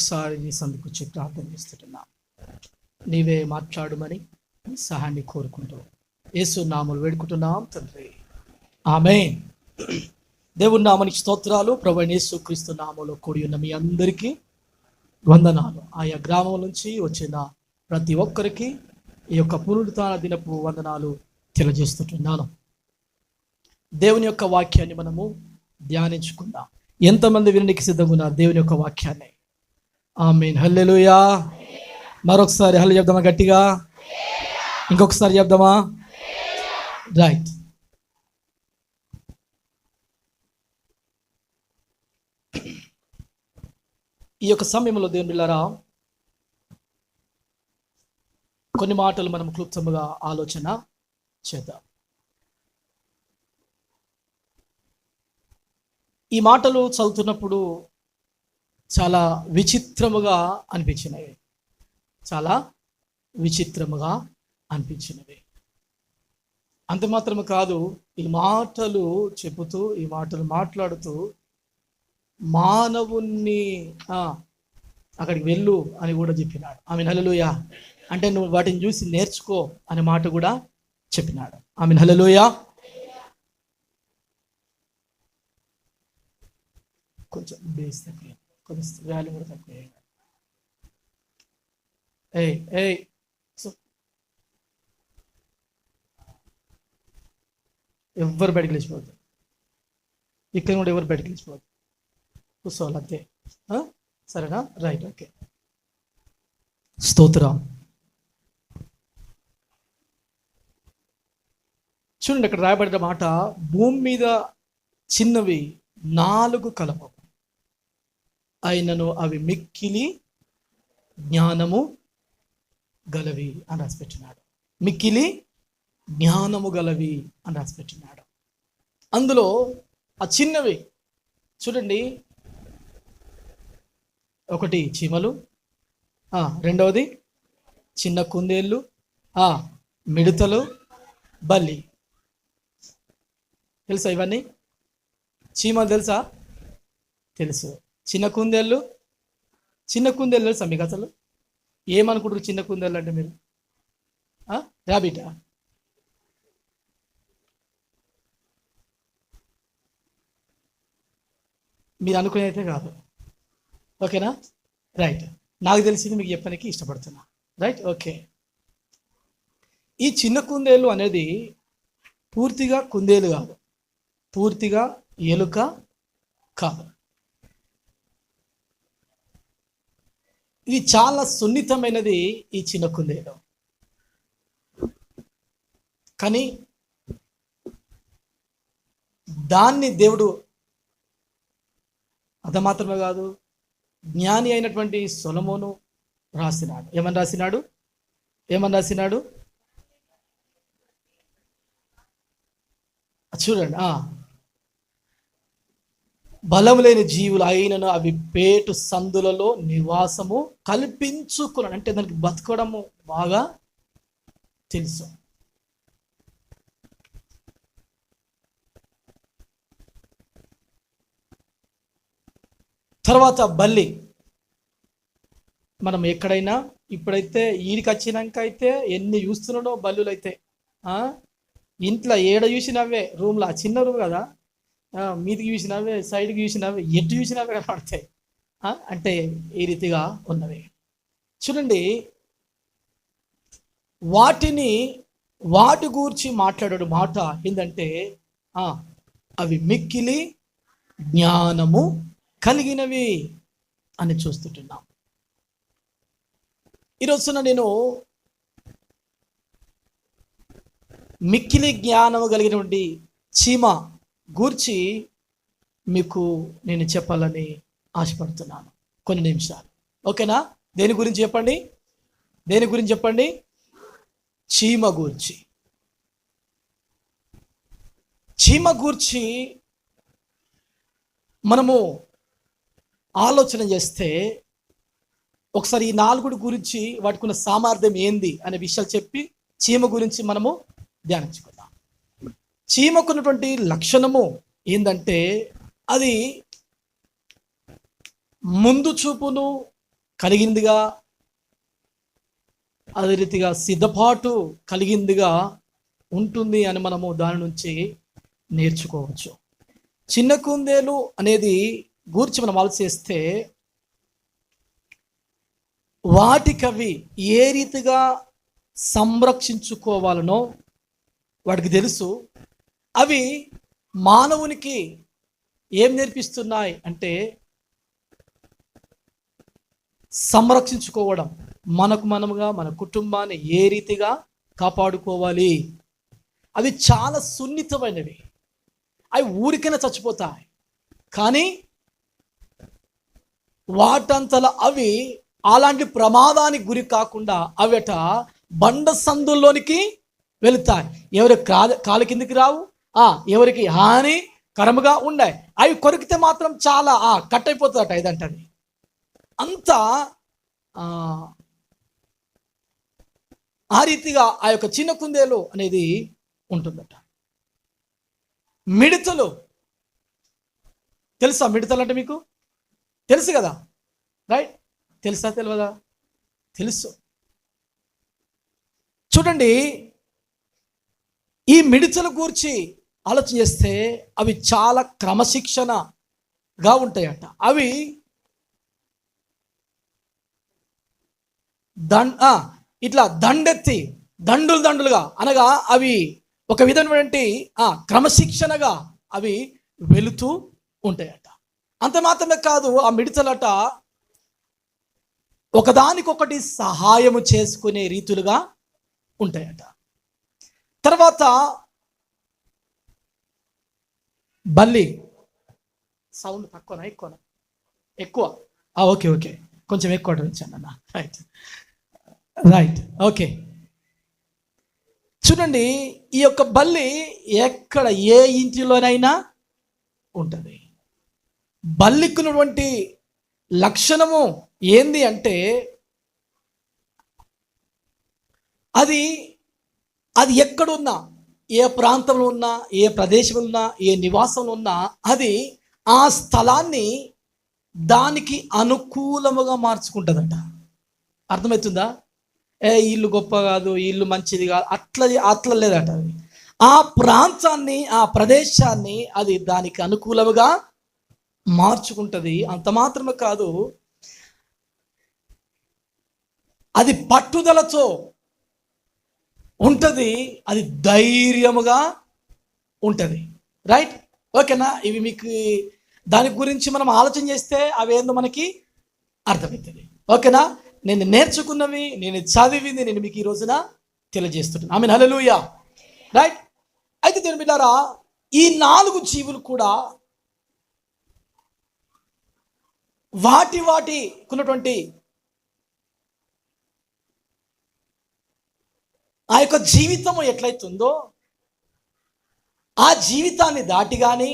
మరొకసారి నీ సందుకు వచ్చి ప్రార్థన చేస్తున్నా. నీవే మాట్లాడమని సహాయాన్ని కోరుకుంటూ యేసు నామములో వేడుకుంటున్నాం తండ్రి, ఆమేన్. దేవుని నామానికి స్తోత్రాలు. ప్రభువైన యేసు క్రీస్తు నామములో కూడి ఉన్న మీ అందరికీ వందనాలు. ఆయా గ్రామం నుంచి వచ్చిన ప్రతి ఒక్కరికి ఈ యొక్క పునరుత్థాన దినపు వందనాలు తెలియజేస్తుంటున్నాను. దేవుని యొక్క వాక్యాన్ని మనము ధ్యానించుకుందాం. ఎంతమంది వినడానికి సిద్ధంగా ఉన్నారు దేవుని యొక్క వాక్యాన్ని? ఆమేన్, హల్లెలూయా. మరొకసారి హల్లెలూయా చెప్దామా గట్టిగా? ఇంకొకసారి చెప్దామా? రైట్. ఈ యొక్క సమయంలో దేవుని బిడ్డలారా, కొన్ని మాటలు మనం క్లుప్తంగా ఆలోచన చేద్దాం. ఈ మాటలు చదువుతున్నప్పుడు చాలా విచిత్రముగా అనిపించినవి, చాలా విచిత్రముగా అనిపించినవి. అంత మాత్రమే కాదు, ఈ మాటలు చెబుతూ, ఈ మాటలు మాట్లాడుతూ మానవుణ్ణి అక్కడికి వెళ్ళు అని కూడా చెప్పినాడు. ఆమెన్, హల్లెలూయా. అంటే నువ్వు వాటిని చూసి నేర్చుకో అనే మాట కూడా చెప్పినాడు. ఆమెన్, హల్లెలూయా. కొంచెం బేస్ తక్కువ, కొంచెం వాల్యూ కూడా తక్కువ. ఎవరు బయటకు లేచిపోవద్దు, ఇక్కడ కూడా ఎవరు బయటకు లేచిపోవద్దు, కూర్చోవాలి అంతే. సరేనా? Right, okay. స్తోత్రం. చూడండి, అక్కడ రాయబడిన మాట, భూమి మీద చిన్నవి 4 కలవు, అయినను అవి మిక్కిలి జ్ఞానము గలవి అని రాసిపెట్టినాడు. మిక్కిలి జ్ఞానము గలవి అని రాసిపెట్టినాడు. అందులో ఆ చిన్నవి చూడండి, ఒకటి చీమలు, రెండవది చిన్న కుందేళ్ళు, మిడతలు, బల్లి. తెలుసా ఇవన్నీ? చీమలు తెలుసా? తెలుసు. చిన్న కుందేళ్ళు తెలుసా మీకు? అసలు ఏమనుకుంటారు చిన్న కుందేళ్ళు అంటే మీరు? ర్యాబిటా? మీరు అనుకునే అయితే కాదు, ఓకేనా? రైట్. నాకు తెలిసింది మీకు చెప్పడానికి ఇష్టపడుతున్నా. Right, okay. ఈ చిన్న కుందేలు అనేది పూర్తిగా కుందేలు కాదు, పూర్తిగా ఎలుక కాదు. ఇది చాలా సున్నితమైనది ఈ చిన్న కుందేలు. కానీ దాన్ని దేవుడు అది మాత్రమే కాదు, జ్ఞాని అయినటువంటి సొలొమోను రాసినాడు. ఏమని రాసినాడు? చూడండి, బలం లేని జీవులు అయినను అవి పేటు సందులలో నివాసము కల్పించుకున్నాడు. అంటే దానికి బతకడము బాగా తెలుసు. తర్వాత బల్లి. మనం ఎక్కడైనా ఇప్పుడైతే ఈడికి వచ్చినాక అయితే ఎన్ని చూస్తున్నాడో బల్లులు అయితే, ఇంట్లో ఏడ చూసినవే, రూమ్లో, ఆ చిన్న రూమ్ కదా, మీదికి చూసినవే, సైడ్కి చూసినవే, ఎటు చూసినవే కనపడతాయి. అంటే ఈ రీతిగా ఉన్నవి. చూడండి, వాటి గురించి మాట్లాడే మాట ఏంటంటే, అవి మిక్కిలి జ్ఞానము కలిగినవి అని చూస్తుంటున్నాం. ఈరోజున నేను మిక్కిలి జ్ఞానము కలిగినటువంటి చీమ గూర్చి మీకు నేను చెప్పాలని ఆశపడుతున్నాను కొన్ని నిమిషాలు, ఓకేనా? దేని గురించి చెప్పండి? చీమ గూర్చి మనము ఆలోచన చేస్తే, ఒకసారి ఈ 4 గురించి వాటికి ఉన్న సామర్థ్యం ఏంది అనే విషయాలు చెప్పి చీమ గురించి మనము ధ్యానించుకుందాం. చీమకున్నటువంటి లక్షణము ఏంటంటే, అది ముందు చూపును కలిగిందిగా, అదే రీతిగా సిద్ధపాటు కలిగిందిగా ఉంటుంది అని మనము దాని నుంచి నేర్చుకోవచ్చు. చిన్న కుందేలు అనేది గూర్చి మనం ఆలోచిస్తే వాటికవి ఏ రీతిగా సంరక్షించుకోవాలనో వాటికి తెలుసు. అవి మానవునికి ఏం నేర్పిస్తున్నాయి అంటే సంరక్షించుకోవడం, మనకు మనముగా మన కుటుంబాన్ని ఏ రీతిగా కాపాడుకోవాలి. అవి చాలా సున్నితమైనవి. అవి ఊరికైనా చచ్చిపోతాయి, కానీ వాటంతల అవి అలాంటి ప్రమాదానికి గురి కాకుండా అవిట బండ సందుల్లోనికి వెళుతాయి. ఎవరి కాలు కిందికి రావు, ఎవరికి హాని కరముగా ఉన్నాయి. అవి కొరికితే మాత్రం చాలా కట్ అయిపోతుందట. ఇదంటది అంత ఆ రీతిగా ఆ యొక్క చిన్న కుందేలు అనేది ఉంటుందట. మిడతలు తెలుసా? మిడతలు అంటే మీకు తెలుసు కదా, రైట్? తెలుసా తెలియదా? తెలుసు. చూడండి, ఈ మిడతల గూర్చి ఆలోచన చేస్తే అవి చాలా క్రమశిక్షణగా ఉంటాయట. అవి ఇట్లా దండెత్తి దండులుగా అనగా అవి ఒక విధమైనటువంటి క్రమశిక్షణగా అవి వెళుతూ ఉంటాయట. అంత మాత్రమే కాదు, ఆ మిడతలట ఒకదానికొకటి సహాయము చేసుకునే రీతులుగా ఉంటాయట. తర్వాత బల్లి సౌండ్ తక్కువనా ఎక్కువనా? ఎక్కువ. ఓకే, కొంచెం ఎక్కువ ఉంచాను అన్న. Right okay. చూడండి, ఈ యొక్క బల్లి ఎక్కడ ఏ ఇంటిలోనైనా ఉంటుంది. బల్లికున్నటువంటి లక్షణము ఏంది అంటే అది ఎక్కడున్నా, ఏ ప్రాంతంలో ఉన్నా, ఏ ప్రదేశంలో ఉన్నా, ఏ నివాసంలో ఉన్నా అది ఆ స్థలాన్ని దానికి అనుకూలముగా మార్చుకుంటుందంట. అర్థమవుతుందా? ఇల్లు గొప్ప కాదు, ఇల్లు మంచిది కాదు, అట్లా లేదట. అది ఆ ప్రాంతాన్ని, ఆ ప్రదేశాన్ని అది దానికి అనుకూలముగా మార్చుకుంటుంది. అంత మాత్రమే కాదు, అది పట్టుదలతో ఉంటుంది, అది ధైర్యముగా ఉంటుంది. రైట్ ఓకేనా? ఇవి మీకు దాని గురించి మనం ఆలోచన చేస్తే అవేందో మనకి అర్థమవుతుంది. ఓకేనా? నేను నేర్చుకున్నవి, నేను చదివింది నేను మీకు ఈ రోజున తెలియజేస్తున్నాను. ఆమేన్, హల్లెలూయా. రైట్. అయితే దేవుని బిడ్డలారా, ఈ 4 జీవులు కూడా వాటికున్నటువంటి ఆ యొక్క జీవితము ఎట్లయితుందో ఆ జీవితాన్ని దాటి కానీ,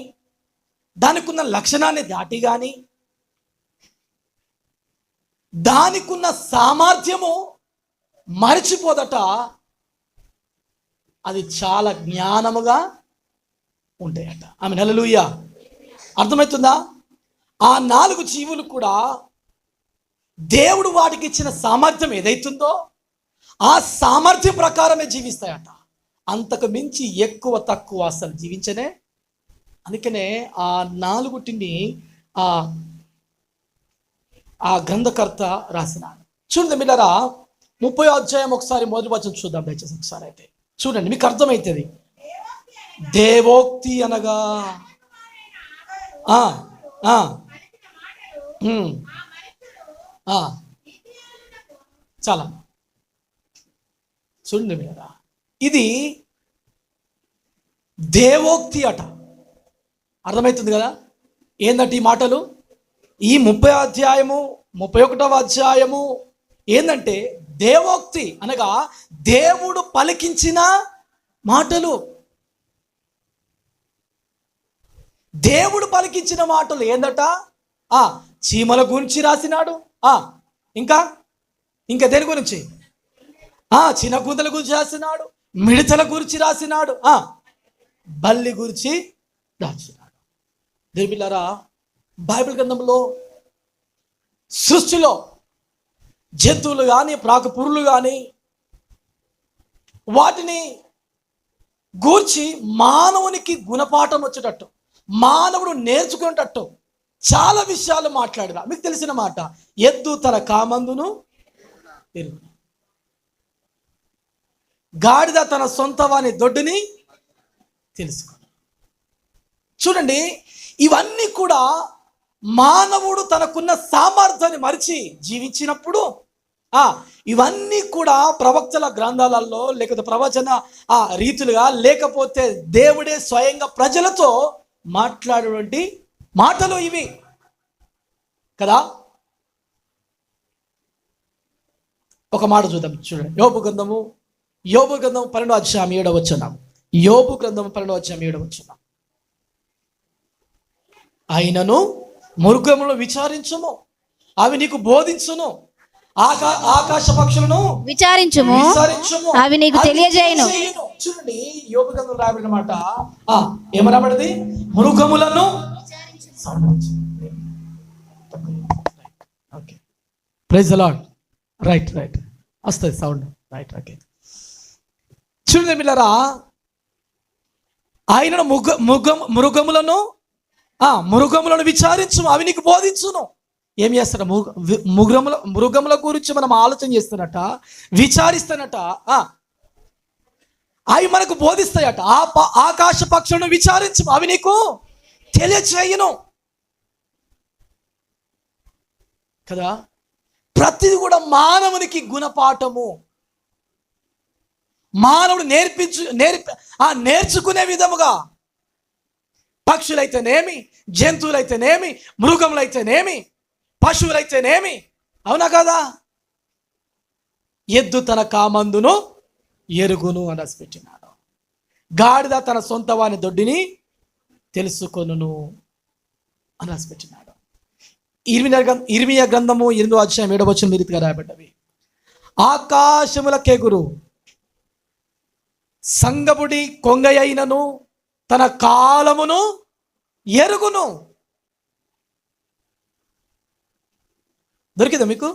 దానికి ఉన్న లక్షణాన్ని దాటి కానీ, దానికున్న సామర్థ్యము మరిచిపోదట. అది చాలా జ్ఞానముగా ఉంటాయట. ఆమేన్, హల్లెలూయా. అర్థమవుతుందా? ఆ 4 జీవులు కూడా దేవుడు వాటికి ఇచ్చిన సామర్థ్యం ఏదైతుందో ఆ సామర్థ్యం ప్రకారమే జీవిస్తాయట. అంతకు మించి ఎక్కువ తక్కువ అసలు జీవించనే. అందుకనే ఆ 4టిని ఆ గ్రంథకర్త రాసినాడు. చూడండి మిల్లరా, 30వ అధ్యాయం ఒకసారి మొదటి వచనం చూద్దాం దయచేసి. ఒకసారి అయితే చూడండి, మీకు అర్థమవుతుంది. దేవోక్తి అనగా చాలా చూడండి మిల్లరా, ఇది దేవోక్తి అట. అర్థమవుతుంది కదా ఏందంటే ఈ మాటలు? ఈ 30వ అధ్యాయము 31వ అధ్యాయము ఏంటంటే దేవోక్తి అనగా దేవుడు పలికించిన మాటలు. దేవుడు పలికించిన మాటలు ఏందట? చీమల గురించి రాసినాడు. ఇంకా దేని గురించి? చిన్న కూతల గురించి రాసినాడు, మిడతల గురించి రాసినాడు, బల్లి గురించి రాసినాడు. దేవులారా, బైబిల్ గ్రంథంలో సృష్టిలో జంతువులు కానీ ప్రాకుపురులు కానీ వాటిని గూర్చి మానవునికి గుణపాఠం వచ్చేటట్టు, మానవుడు నేర్చుకునేటట్టు చాలా విషయాలు మాట్లాడరా. మీకు తెలిసిన మాట, ఎద్దు తన కామందును ఎరుగును, గాడిద తన సొంత వాని దొడ్డుని తెలుసుకో. చూడండి, ఇవన్నీ కూడా మానవుడు తనకున్న సామర్థ్యాన్ని మరిచి జీవించినప్పుడు ఇవన్నీ కూడా ప్రవక్తల గ్రంథాలలో లేకపోతే ప్రవచన రీతులుగా, లేకపోతే దేవుడే స్వయంగా ప్రజలతో మాట్లాడేటువంటి మాటలు ఇవి కదా. ఒక మాట చూద్దాం. చూడండి, యోబు గ్రంథము 12వ అధ్యాయం 7వ వచనం. యోబు గ్రంథము 12వ అధ్యాయం 7వ వచనం. అయినను మృగములను విచారించుము, అవి నీకు బోధించును, ఆకాశ పక్షులను విచారించుము, అవి నీకు తెలియజేయును. చూడండి, యోబు గ్రంథం రాబడిన మాట ఏమనబడింది? మృగములను. Okay, praise the lord. Right వస్తుంది సౌండ్. Right, okay. చూడండి మిల్లరా, ఆయన మృగములను విచారించు, అవి నీకు బోధించును. ఏం చేస్తాడు? మృగముల గురించి మనం ఆలోచన చేస్తున్నట, విచారిస్తున్నట, అవి మనకు బోధిస్తాయట. ఆకాశ పక్షులను విచారించు, అవి నీకు తెలియచేయును కదా. ప్రతిది కూడా మానవునికి గుణపాఠము, మానవుడు నేర్చుకునే విధముగా, పక్షులైతేనేమి, జంతువులైతేనేమి, మృగములైతేనేమి, పశువులైతేనేమి, అవునా కదా. ఎద్దు తన కామందును ఎరుగును అని రాసిపెట్టినాడు, గాడిద తన సొంత వాని దొడ్డిని తెలుసుకొనును అని రాసిపెట్టినాడు. ఇర్మియా గ్రంథము 8వ అధ్యాయం 7వ వచనం రీతిగా రాయబడ్డవి. ఆకాశముల కెగురు సంగబుడి కొంగయైనను తన కాలమును ఎరుగును. దొరికిందా మీకు?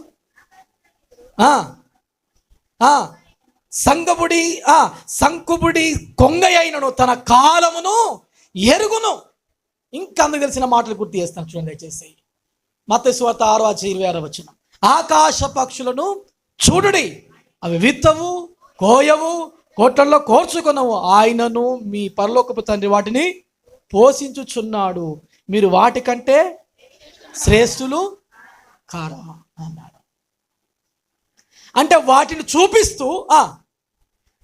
సంకుబుడి కొంగయైనను తన కాలమును ఎరుగును. ఇంకా అందుకు తెలిసిన మాటలు గుర్తు చేస్తాను, చూడండి దయచేసి. మత్తయి సువార్త 6:26 వచనం. ఆకాశ పక్షులను చూడుడి, అవి విత్తవు, కోయవు, కోట్లలో కోర్చుకొనవు, ఆయనను మీ పరలోకపు తండ్రి వాటిని పోషించుచున్నాడు, మీరు వాటికంటే శ్రేష్ఠులు కారా అన్నాడు. అంటే వాటిని చూపిస్తూ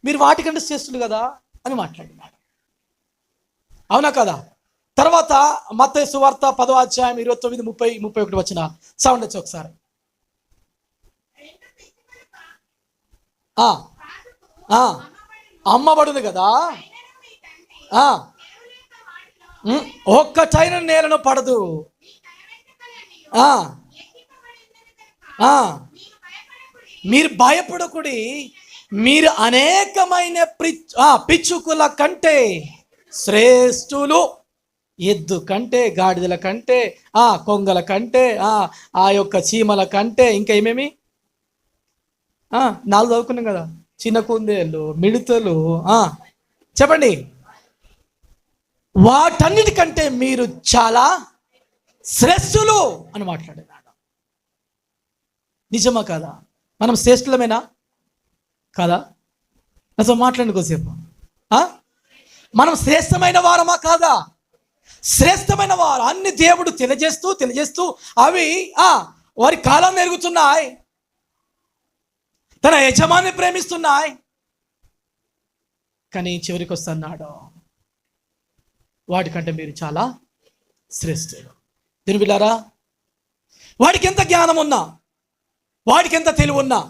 మీరు వాటికంటే శ్రేష్ఠులు కదా అని మాట్లాడినాడు, అవునా కదా. తర్వాత మత్తయి సువార్త 10వ అధ్యాయం 29, 30, 31 వచ్చిన సౌండ్ వచ్చి ఒకసారి. అమ్మబడును కదా, ఒక్కటైన నేలను పడదు. మీరు భయపడకుడి, మీరు అనేకమైన పిచ్చుకుల కంటే శ్రేష్ఠులు. ఎద్దు కంటే, గాడిదల కంటే, కొంగల కంటే, ఆ యొక్క చీమల కంటే, ఇంకా ఏమేమి 4 చదువుకున్నాం కదా, చిన్న కుందేళ్ళు, మిడతలు, చెప్పండి. వాటన్నిటికంటే మీరు చాలా శ్రేష్ఠులు అని మాట్లాడినాడు. నిజమా కాదా? మనం శ్రేష్ఠులమేనా కాదా? అసలు మాట్లాడండి కొద్దిసేపు. మనం శ్రేష్టమైన వారమా కాదా? శ్రేష్టమైన వారు అన్ని దేవుడు తెలియజేస్తూ అవి వారి కాలం ఎరుగుతున్నాయి, తన యజమాని ప్రేమిస్తున్నాయి. కానీ చివరికి వస్తున్నాడు, వాటికంటే మీరు చాలా శ్రేష్ఠులు. దీని బిడ్డారా, వాడికి ఎంత జ్ఞానం ఉన్నా, వాడికి ఎంత తెలివి ఉన్నా,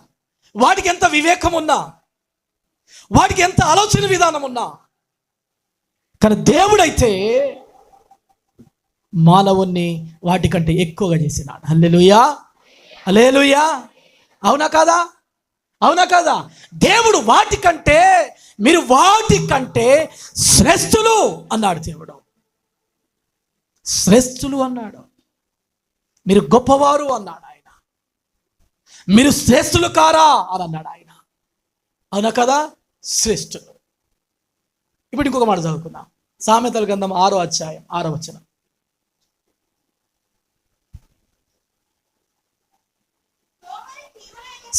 వాడికి ఎంత వివేకం ఉన్నా, వాడికి ఎంత ఆలోచన విధానం ఉన్నా, కానీ దేవుడైతే మానవుణ్ణి వాటికంటే ఎక్కువగా చేసినాడు. హల్లెలూయా, హల్లెలూయా. అవునా కాదా? అవునా కాదా? దేవుడు మీరు వాటికంటే శ్రేష్ఠులు అన్నాడు. దేవుడు శ్రేష్ఠులు అన్నాడు, మీరు గొప్పవారు అన్నాడు ఆయన. మీరు శ్రేష్ఠులు కారా అని అన్నాడు ఆయన. అవునా కదా? శ్రేష్ఠులు. ఇప్పుడు ఇంకొక మాట చదువుకుందాం. సామెతల గ్రంథం 6వ అధ్యాయం 6వ వచనం.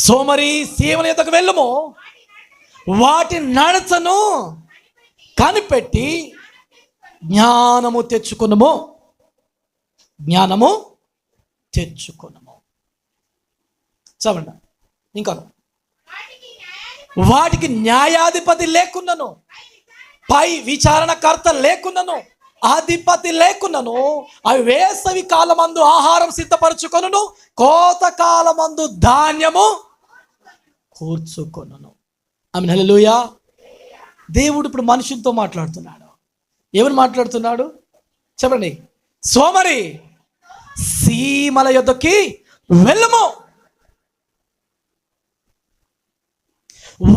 సోమరి సీమల యొద్దకు వెళ్ళుము, వాటి నడతను కనిపెట్టి జ్ఞానము తెచ్చుకునము. జ్ఞానము తెచ్చుకునము. చదవండి ఇంకా. వాటికి న్యాయాధిపతి లేకున్నను, పై విచారణకర్త లేకున్నను, అధిపతి లేకున్నను, అవి వేసవి కాలమందు ఆహారం సిద్ధపరచుకొనును, కోత కాలమందు ధాన్యము కూర్చుకొనును. ఆమేన్, హల్లెలూయా. దేవుడు ఇప్పుడు మనుషులతో మాట్లాడుతున్నాడు. ఏమని మాట్లాడుతున్నాడు చెప్పండి? సోమరి సీమల యొద్దకి వెళ్ళము,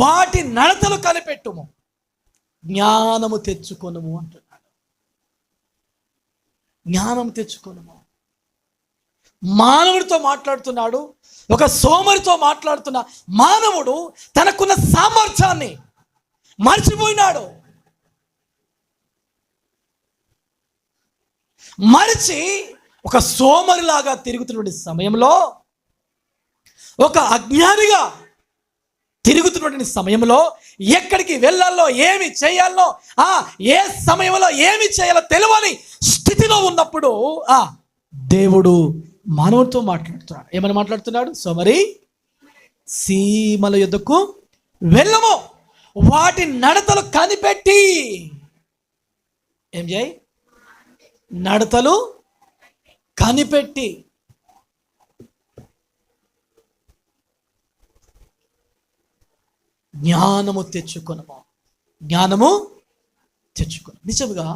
వాటి నడతలు కనిపెట్టుము, జ్ఞానము తెచ్చుకొనుము అంటున్నాడు. జ్ఞానం తెచ్చుకొనుము. మానవుడితో మాట్లాడుతున్నాడు. ఒక సోమరితో మాట్లాడుతున్న మానవుడు తనకున్న సామర్థ్యాన్ని మర్చిపోయినాడు. మరిచి ఒక సోమరిలాగా తిరుగుతున్నటువంటి సమయంలో, ఒక అజ్ఞానిగా తిరుగుతున్నటువంటి సమయంలో, ఎక్కడికి వెళ్ళాలో ఏమి చేయాలో, ఏ సమయంలో ఏమి చేయాలో తెలియని స్థితిలో ఉన్నప్పుడు దేవుడు మానవుడితో మాట్లాడుతున్నాడు. ఏమని మాట్లాడుతున్నాడు? సోమరి సీమల యొద్దకు వెళ్ళము, వాటి నడతలు కనిపెట్టి. ఏం చేయి? నడతలు కనిపెట్టి. జ్ఞానము తెచ్చుకొనము. జ్ఞానము తెచ్చుకొను. నిజంగా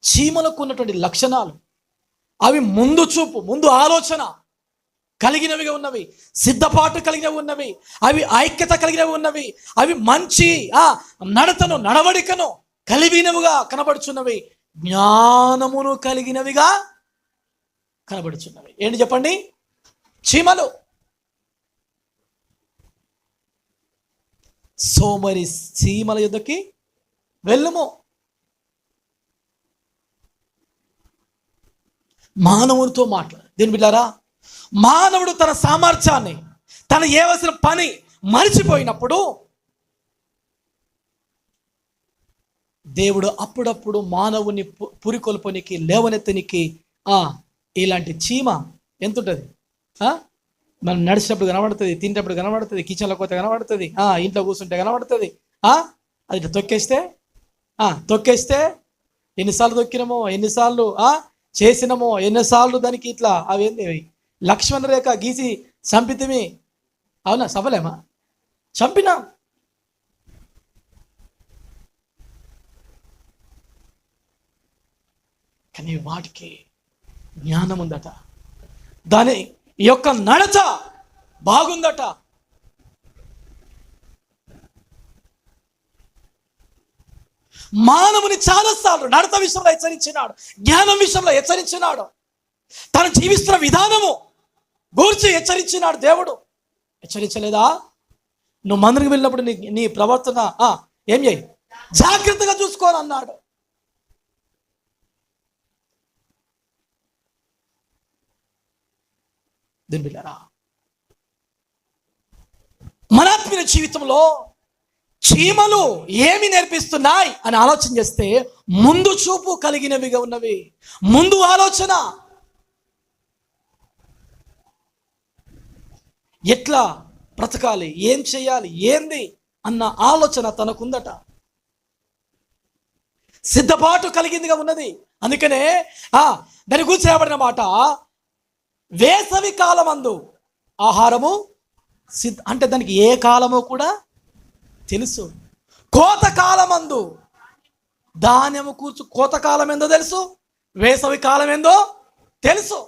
చీమలకు ఉన్నటువంటి లక్షణాలు అవి ముందు చూపు, ముందు ఆలోచన కలిగినవిగా ఉన్నవి, సిద్ధపాటు కలిగినవి ఉన్నవి, అవి ఐక్యత కలిగినవి ఉన్నవి, అవి మంచి నడతను నడవడికను కలిగినవిగా కనబడుచున్నవి, జ్ఞానమును కలిగినవిగా కనబడుచున్నవి. ఏంటి చెప్పండి? చీమలు. సోమరి చీమల యొద్దకి వెళ్ళుము. మానవునితో మాట్లాడు. దీని బిడ్డారా, మానవుడు తన సామర్థ్యాన్ని, తన చేయవలసిన పని మరిచిపోయినప్పుడు దేవుడు అప్పుడప్పుడు మానవుని పురికొల్పనికి, లేవనెత్తనికి ఇలాంటి చీమ ఎంత ఉంటుంది? మనం నడిచినప్పుడు కనబడుతుంది, తింటప్పుడు కనబడుతుంది, కిచెన్లో కొత్త కనబడుతుంది, ఇంట్లో కూర్చుంటే కనబడుతుంది. అది ఇట్లా తొక్కేస్తే ఎన్నిసార్లు తొక్కినామో, ఎన్నిసార్లు చేసినామో, ఎన్నిసార్లు దానికి ఇట్లా అవేంది లక్ష్మణ రేఖ గీసి చంపితిమి. అవునా? సఫలేమా? చంపినాం. కానీ వాటికి జ్ఞానం ఉందట, దాని యొక్క నడత బాగుందట. మానవుని చాలాసార్లు నడత విషయంలో హెచ్చరించినాడు, జ్ఞానం విషయంలో హెచ్చరించినాడు, తను జీవిస్తున్న విధానము గూర్చి హెచ్చరించినాడు దేవుడు. హెచ్చరించలేదా? నువ్వు మందిరికి వెళ్ళినప్పుడు నీ ప్రవర్తన ఏం చేయి? జాగ్రత్తగా చూసుకోని అన్నాడు. దీని బిడ్డరా, మన ఆత్మీయ జీవితంలో చీమలు ఏమి నేర్పిస్తున్నాయి అని ఆలోచన చేస్తే ముందు చూపు కలిగినవిగా ఉన్నవి, ముందు ఆలోచన. ఎట్లా బ్రతకాలి, ఏం చేయాలి, ఏంది అన్న ఆలోచన తనకుందట, సిద్ధపాటు కలిగిందిగా ఉన్నది. అందుకనే దాని గురించి చేయబడిన మాట, వేసవి కాలమందు ఆహారము అంటే దానికి ఏ కాలమో కూడా తెలుసు. కోత కాలమందు ధాన్యము కోత కాలం ఏందో తెలుసు, వేసవి కాలం ఏందో తెలుసు.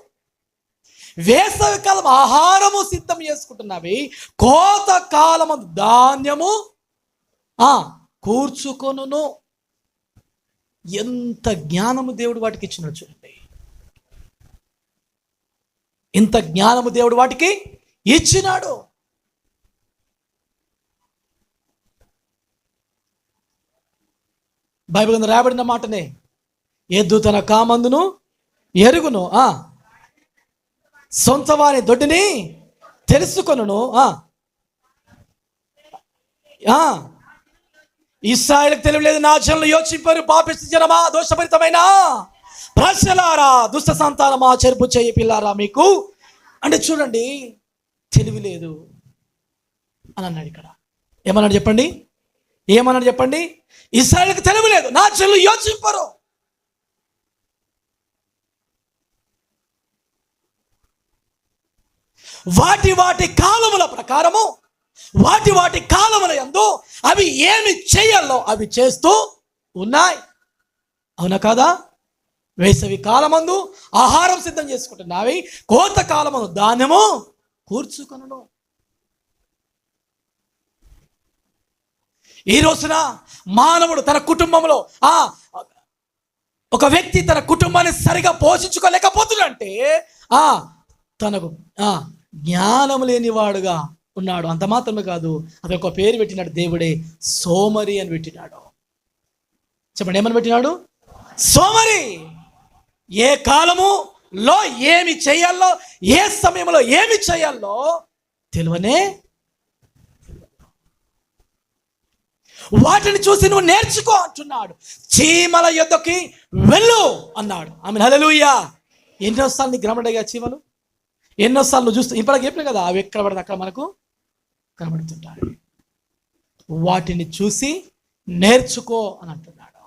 వేసవి కాలం ఆహారము సిద్ధం చేసుకుంటున్నవి, కోత కాలమందు ధాన్యము కూర్చుకొనును. ఎంత జ్ఞానము దేవుడు వాటికి ఇచ్చినాడు చూడండి. ఇంత జ్ఞానము దేవుడు వాటికి ఇచ్చినాడు. బైబిల్ కింద రాయబడిన మాటనే, ఎద్దు తన కామందును ఎరుగును, సొంత వారి దొడ్డిని తెలుసుకొనును. ఇశ్రాయేలుకు తెలియలేదు, నా జనులు యోచింపరు, పాపిష్టి జనమా, దోషభరితమైన ప్రజలారా, దుష్ట సంతానమా, చెరుపు చేయి పిల్లారా మీకు అంటే చూడండి, తెలివి లేదు అని అన్నాడు. ఇక్కడ ఏమన్నాడు చెప్పండి? ఏమన్నాడు చెప్పండి? ఇశ్రాయేలుకు తెలివి లేదు, నా జనులు యోచింపరు. వాటి వాటి కాలముల ప్రకారము, వాటి వాటి కాలముల యందు అవి ఏమి చేయాలో అవి చేస్తూ ఉన్నాయి. అవునా కాదా? వేసవి కాలమందు ఆహారం సిద్ధం చేసుకుంటున్నావి, కోత కాలమందు ధాన్యము కూర్చుకొనును. ఈ రోజున మానవుడు తన కుటుంబంలో ఒక వ్యక్తి తన కుటుంబాన్ని సరిగా పోషించుకోలేకపోతున్నాడంటే తనకు జ్ఞానం లేనివాడుగా ఉన్నాడు. అంత మాత్రమే కాదు, అది ఒక పేరు పెట్టినాడు, దేవుడే సోమరి అని పెట్టినాడు. చెప్పండి, ఏమని పెట్టినాడు? సోమరి. ఏ కాలములో ఏమి చేయాలో, ఏ సమయంలో ఏమి చేయాలో తెలివనే. వాటిని చూసి నువ్వు నేర్చుకో అంటున్నాడు. చీమల యొద్దకి వెళ్ళు అన్నాడు. ఆమె హల్లెలూయా. ఎన్నోసార్లు నీకు కనబడ్డాయిగా చీమలు? ఎన్నోసార్లు నువ్వు చూస్తూ ఇప్పటికి చెప్పినా కదా, అవి ఎక్కడ పడితే అక్కడ మనకు కనబడుతుంటాయి. వాటిని చూసి నేర్చుకో అని అంటున్నాడు.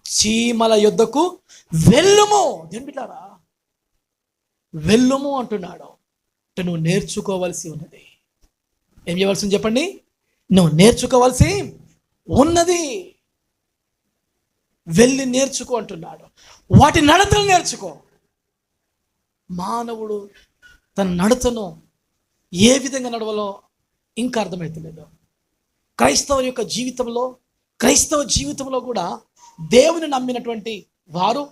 చీమల యొద్దకు వెళ్ళుము, దేనిపిటారా వెళ్ళుము అంటున్నాడు. అంటే నువ్వు నేర్చుకోవలసి ఉన్నది. ఏం చేయవలసింది చెప్పండి? నువ్వు నేర్చుకోవాల్సి ఉన్నది. వెళ్ళి నేర్చుకో అంటున్నాడు. వాటి నడతలు నేర్చుకో. మానవుడు తన నడతను ఏ విధంగా నడవాలో ఇంకా అర్థమవుతలేదు. క్రైస్తవ యొక్క జీవితంలో, క్రైస్తవ జీవితంలో కూడా దేవుని నమ్మినటువంటి వారు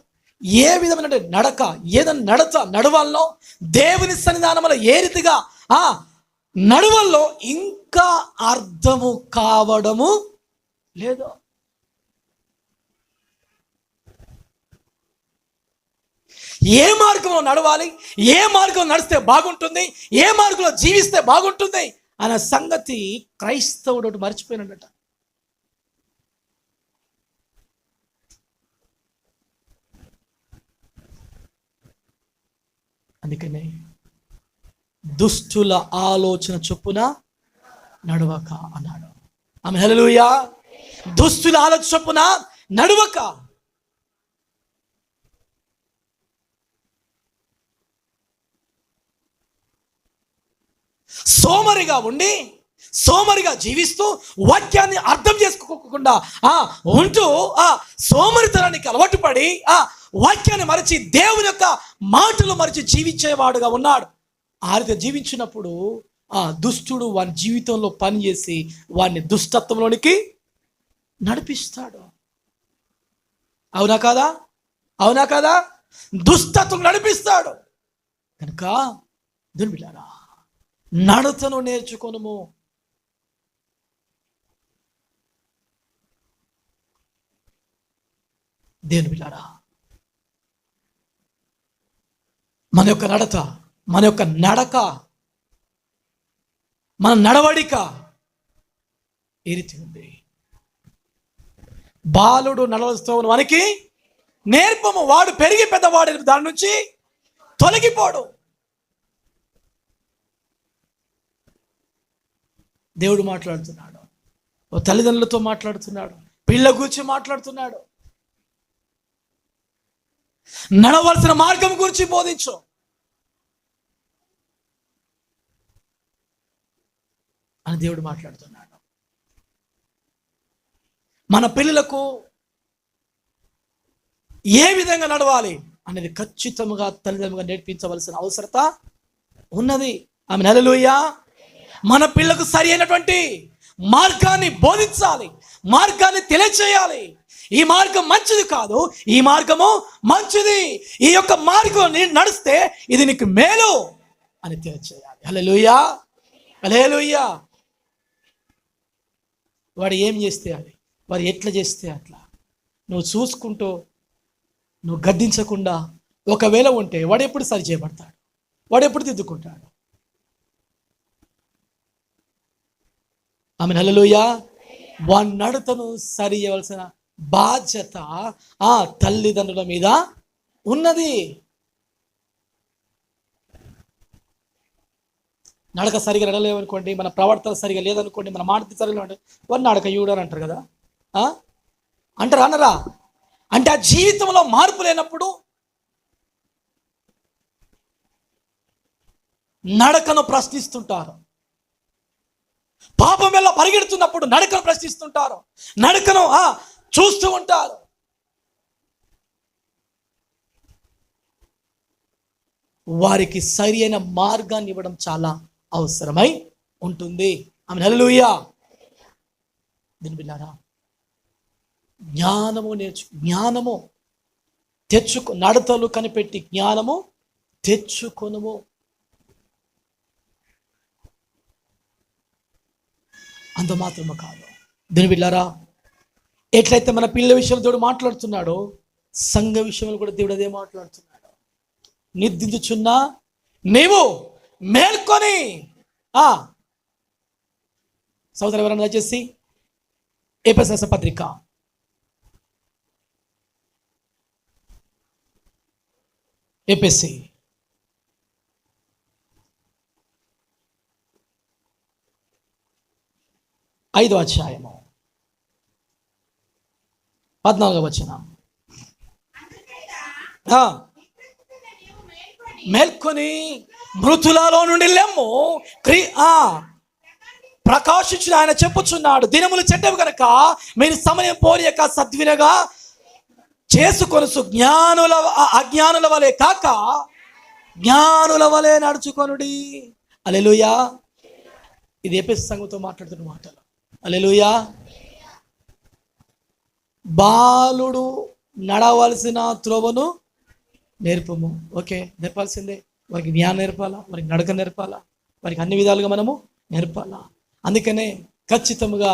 ఏ విధమైన నడక, ఏదైనా నడవాలో, దేవుని సన్నిధానంలో ఏ రీతిగా నడవల్లో ఇంకా అర్థము కావడము లేదు. ఏ మార్గంలో నడవాలి, ఏ మార్గంలో నడిస్తే బాగుంటుంది, ఏ మార్గంలో జీవిస్తే బాగుంటుంది అన్న సంగతి క్రైస్తవుడు మర్చిపోయినట. అందుకనే దుష్టుల ఆలోచన చొప్పున నడవక అన్నాడు. ఆమె హల్లెలూయా. దుష్టుల ఆలోచన చొప్పున నడవక. సోమరిగా ఉండి, సోమరిగా జీవిస్తూ, వాక్యాన్ని అర్థం చేసుకోకుండా ఉంటూ సోమరితనానికి అలవాటు పడి వాక్యాన్ని మరచి, దేవుని యొక్క మాటలు మరచి జీవించేవాడుగా ఉన్నాడు. ఆ రీతి జీవించినప్పుడు దుష్టుడు వాని జీవితంలో పనిచేసి వాడిని దుష్టత్వంలోనికి నడిపిస్తాడు. అవునా కాదా? అవునా కాదా? దుష్టత్వం నడిపిస్తాడు. కనుక దేవుని బిడ్డలారా, నడతను నేర్చుకొనుము. దేవుని బిడ్డలారా, మన యొక్క నడత, మన యొక్క నడక, మన నడవడిక ఏ రీతి ఉంది? బాలుడు నడవస్తూ మనకి నేర్పము, వాడు పెరిగి పెద్దవాడు దాని నుంచి తొలగిపోడు. దేవుడు మాట్లాడుతున్నాడు, ఓ తల్లిదండ్రులతో మాట్లాడుతున్నాడు, పిల్ల గురించి మాట్లాడుతున్నాడు. నడవలసిన మార్గం గురించి బోధించు. అని దేవుడు మాట్లాడుతున్నాడు. మన పిల్లలకు ఏ విధంగా నడవాలి అనేది ఖచ్చితంగా తల్లిదండ్రులుగా నేర్పించవలసిన అవసరత ఉన్నది. ఆమె హల్లెలూయా. మన పిల్లకు సరి అయినటువంటి మార్గాన్ని బోధించాలి, మార్గాన్ని తెలియచేయాలి. ఈ మార్గం మంచిది కాదు, ఈ మార్గము మంచిది, ఈ యొక్క మార్గం నడిస్తే ఇది నీకు మేలు అని తెలియచేయాలి. హల్లెలూయా, హల్లెలూయా. వాడు ఏం చేస్తే అది, వాడు ఎట్లా చేస్తే అట్లా నువ్వు చూసుకుంటూ, నువ్వు గద్దించకుండా ఒకవేళ ఉంటే వాడు ఎప్పుడు సరి చేయబడతాడు, వాడు ఎప్పుడు దిద్దుకుంటాడు. ఆమె హల్లెలూయా. వాడి నడతను సరి చేయవలసిన బాధ్యత ఆ తల్లిదండ్రుల మీద ఉన్నది. నడక సరిగా నడలేమనుకోండి, మన ప్రవర్తన సరిగా లేదనుకోండి, మన మాట సరిగా ఉంటే వాడు నడక యూడు అని అంటారు కదా, అంటారా అనరా? అంటే ఆ జీవితంలో మార్పు లేనప్పుడు నడకను ప్రశ్నిస్తుంటారు. పాపం వల్ల పరిగెడుతున్నప్పుడు నడకను ప్రశ్నిస్తుంటారు, నడకను చూస్తూ ఉంటారు. వారికి సరి అయిన మార్గాన్ని ఇవ్వడం చాలా అవసరమై ఉంటుంది. ఆమె హల్లెలూయా. దీని బిడ్డారా, జ్ఞానము తెచ్చుకో, నడతలు కనిపెట్టి జ్ఞానము తెచ్చుకొనుము. అంత మాత్రమే కాదు. దీని బిడ్డారా, ఎట్లయితే మన పిల్లల విషయంలో దేవుడు మాట్లాడుతున్నాడో, సంఘ విషయంలో కూడా దేవుడు అదే మాట్లాడుతున్నాడు. నిద్రించుచున్నా నీవు మేల్కొని. సోదరు ఎవరన్నా దయచేసి ఎఫెసీయుల పత్రిక 5వ అధ్యాయము 14వ వచనం. మేల్కొని మృతులలో నుండి లెమ్ము, ప్రకాశించిన ఆయన చెప్పుచున్నాడు. దినములు చెడ్డవి కనుక మీరు సమయం పోనీయక సద్వినగా చేసుకొనుసు, అజ్ఞానుల వలె కాక జ్ఞానుల వలె నడుచుకొనుడి. హల్లెలూయా. ఇది ఎఫెసీ సంఘంతో మాట్లాడుతున్న మాటలు. హల్లెలూయా. బాలుడు నడవలసిన త్రోవను నేర్పము. ఓకే, నేర్పాల్సిందే. వారికి జ్ఞానం నేర్పాలా, వారికి నడక నేర్పాలా, వారికి అన్ని విధాలుగా మనము నేర్పాలా. అందుకనే ఖచ్చితంగా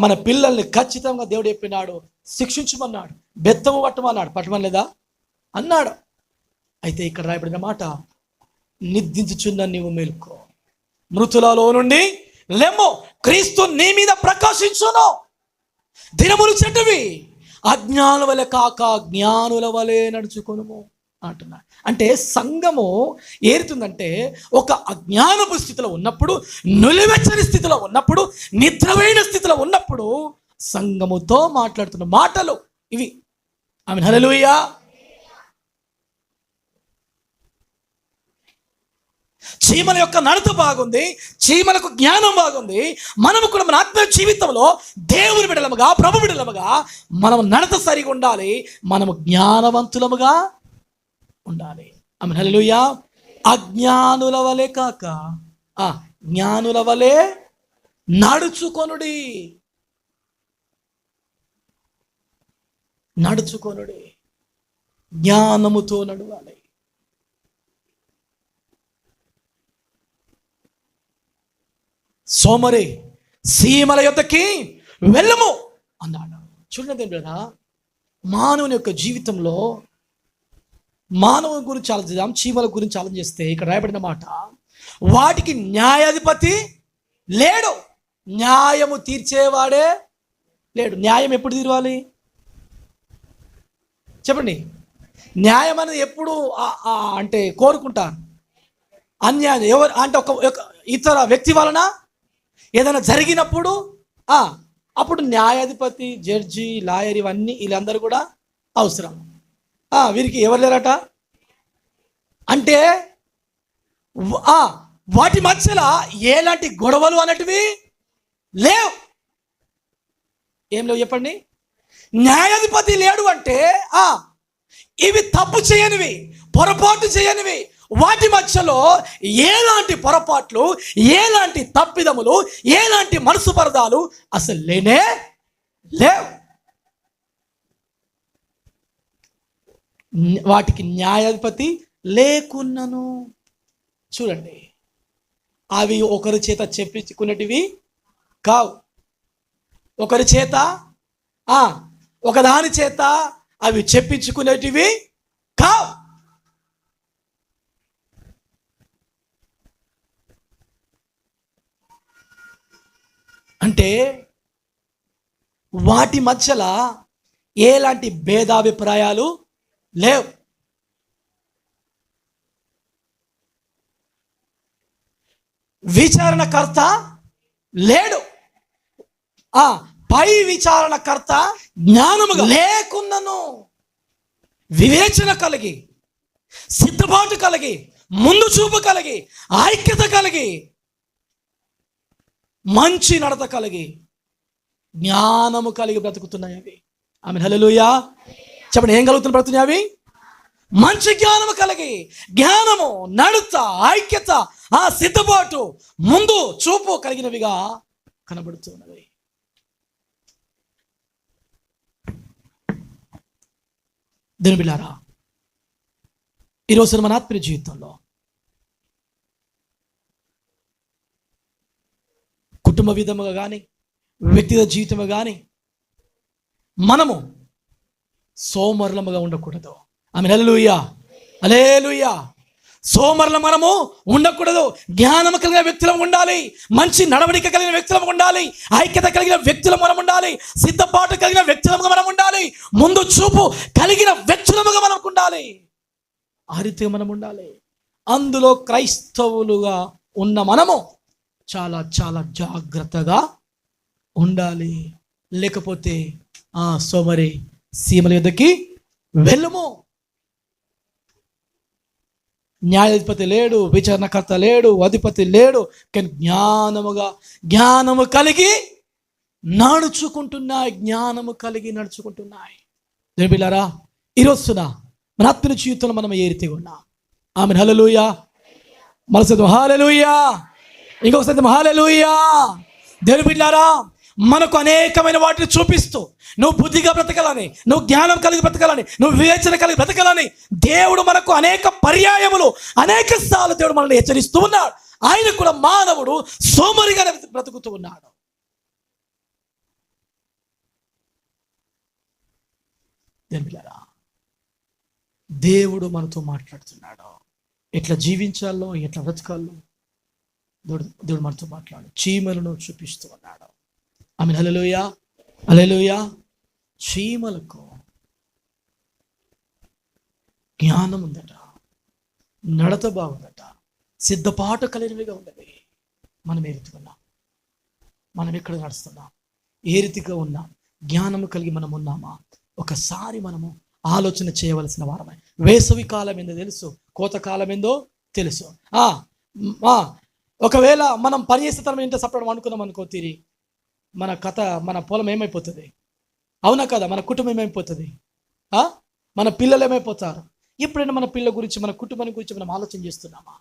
మన పిల్లల్ని ఖచ్చితంగా దేవుడు చెప్పినాడు, శిక్షించమన్నాడు, బెత్తము పట్టమన్నాడు. పట్టమనలేదా అన్నాడు. అయితే ఇక్కడ రాయబడిన మాట, నిద్రించుచున్న నీవు మేలుకో, మృతులలో నుండి లెమ్ము, క్రీస్తు నీ మీద ప్రకాశించును. దినములు చెడ్డవి, అజ్ఞానుల వలె కాక జ్ఞానుల వలె నడుచుకొనుము అంటున్నాడు. అంటే సంఘము ఏరుతుందంటే, ఒక అజ్ఞానపు స్థితిలో ఉన్నప్పుడు, నులివెచ్చని స్థితిలో ఉన్నప్పుడు, నిద్రపోయిన స్థితిలో ఉన్నప్పుడు సంఘముతో మాట్లాడుతున్న మాటలు ఇవి. ఆమె హల్లెలూయా. చీమల యొక్క నడత బాగుంది, చీమలకు జ్ఞానం బాగుంది. మనము కూడా మన ఆత్మ జీవితంలో దేవుని బిడ్డలముగా, ప్రభు బిడ్డలముగా మనం నడత సరిగా ఉండాలి, మనము జ్ఞానవంతులముగా ఉండాలి. ఆమె హల్లెలూయా. అజ్ఞానుల వలె కాక జ్ఞానుల వలె నడుచుకొనుడి. జ్ఞానముతో నడవాలి. సోమరి సీమల యొద్దకి వెళ్ళము అన్నాడు. చూడండి బ్రదా, మానవుని యొక్క జీవితంలో మానవుని గురించి ఆలోచిద్దాం, చీమల గురించి ఆలోచిస్తే ఇక్కడ రాయబడిన మాట, వాటికి న్యాయాధిపతి లేడు, న్యాయము తీర్చేవాడే లేడు. న్యాయం ఎప్పుడు తీరవాలి చెప్పండి? న్యాయం అనేది ఎప్పుడు అంటే కోరుకుంటారు? అన్యాయం ఎవరు అంటే ఒక ఇతర వ్యక్తి వలన ఏదైనా జరిగినప్పుడు అప్పుడు న్యాయాధిపతి, జడ్జి, లాయర్, ఇవన్నీ వీళ్ళందరూ కూడా అవసరం. వీరికి ఎవరు లేరట. అంటే వాటి మధ్యలో ఎలాంటి గొడవలు అనేటివి లేవు. ఏం లేవు చెప్పండి? న్యాయాధిపతి లేడు అంటే ఇవి తప్పు చేయనివి, పొరపాటు చేయనివి, వాటి మధ్యలో ఎలాంటి పొరపాట్లు, ఎలాంటి తప్పిదములు, ఎలాంటి మనసు పరదాలు అసలు లేనే లేవు. వాటికి న్యాయాధిపతి లేకున్నను. చూడండి, అవి ఒకరి చేత చెప్పించుకున్నటివి కావు. ఒకరి చేత ఒకదాని చేత అవి చెప్పించుకునేటివి కావు. అంటే వాటి మధ్యలో ఎలాంటి భేదాభిప్రాయాలు లేవు. విచారణకర్త లేడు. పై విచారణకర్త జ్ఞానముగా లేకున్నను వివేచన కలిగి, సిద్ధపాటు కలిగి, ముందు చూపు కలిగి, ఐక్యత కలిగి, మంచి నడత కలిగి, జ్ఞానము కలిగి బ్రతుకుతున్నాయి అవి. ఆమె హల్లెలూయా చెప్పండి. ఏం కలుగుతున్న బ్రతుకుతున్నాయి అవి? మంచి జ్ఞానము కలిగి, జ్ఞానము, నడత, ఐక్యత, సిద్ధపాటు, ముందు చూపు కలిగినవిగా కనబడుతున్నవి. దేవుని బిడ్డలారా, ఈరోజు మన ఆత్మీయ జీవితంలో కుటుంబ విధముగా కానీ, వ్యక్తిగత జీవితము కానీ మనము సోమరులముగా ఉండకూడదు. ఆమేన్ హల్లెలూయా హల్లెలూయా. సోమరులం మనము ఉండకూడదు. జ్ఞానం కలిగిన వ్యక్తులం ఉండాలి, మంచి నడవడిక కలిగిన వ్యక్తులం ఉండాలి, ఐక్యత కలిగిన వ్యక్తులం మనం ఉండాలి, సిద్ధపాటు కలిగిన వ్యక్తులముగా మనం ఉండాలి, ముందు చూపు కలిగిన వ్యక్తులముగా మనం ఉండాలి. ఆ రీతిగా మనం ఉండాలి. అందులో క్రైస్తవులుగా ఉన్న మనము చాలా చాలా జాగ్రత్తగా ఉండాలి. లేకపోతే సోమరి సీమల యొద్దకి వెళ్ళము. న్యాయాధిపతి లేడు, విచారణకర్త లేడు, అధిపతి లేడు, కానీ జ్ఞానము కలిగి నడుచుకుంటున్నాయి. దేవుని బిడ్డలారా, ఈరోజున మన ఆత్మీయ జీవితంలో మనం ఏ రీతిగా ఉన్నాం? ఆమేన్ హల్లెలూయా. మనసు హల్లెలూయా. ఇంకొకసారి హల్లెలూయా. దేవుని బిడ్డలారా, మనకు అనేకమైన వాటిని చూపిస్తూ నువ్వు బుద్ధిగా బ్రతకాలని, నువ్వు జ్ఞానం కలిగి బ్రతకాలని, నువ్వు వివేచన కలిగి బ్రతకాలని దేవుడు మనకు అనేక పర్యాయములు, అనేక సార్లు దేవుడు మనల్ని హెచ్చరిస్తూ ఉన్నాడు. ఆయన కూడా మానవుడు సోమరిగానే బ్రతుకుతూ ఉన్నాడు. దేవుడు మనతో మాట్లాడుతున్నాడు. ఎట్లా జీవించాలో, ఎట్లా బ్రతకాలో దేవుడు మనతో మాట్లాడు. చీమలను చూపిస్తూ ఉన్నాడు. ఆమేన్ హల్లెలూయా హల్లెలూయా. చీమలకు జ్ఞానం ఉందట, నడత బాగుందట, సిద్ధపాటు కలిగినవిగా ఉన్నది. మనం ఏ రీతిగా ఉన్నాం? మనం ఎక్కడ నడుస్తున్నాం? ఏ రీతిగా ఉన్నాం? జ్ఞానము కలిగి మనం ఉన్నామా? ఒకసారి మనము ఆలోచన చేయవలసిన వారమే. వేసవి కాలం ఏందో తెలుసు, కోతకాలం ఏందో తెలుసు. ఒకవేళ మనం పనిచేసే తరం ఇంత సపరేట్ అనుకున్నాం అనుకో, తీరి మన కథ, మన పొలం ఏమైపోతుంది? అవునా కదా? మన కుటుంబం ఏమైపోతుంది? మన పిల్లలు ఏమైపోతారు? ఎప్పుడైనా మన పిల్లల గురించి, మన కుటుంబాన్ని గురించి మనం ఆలోచన చేస్తున్నామా?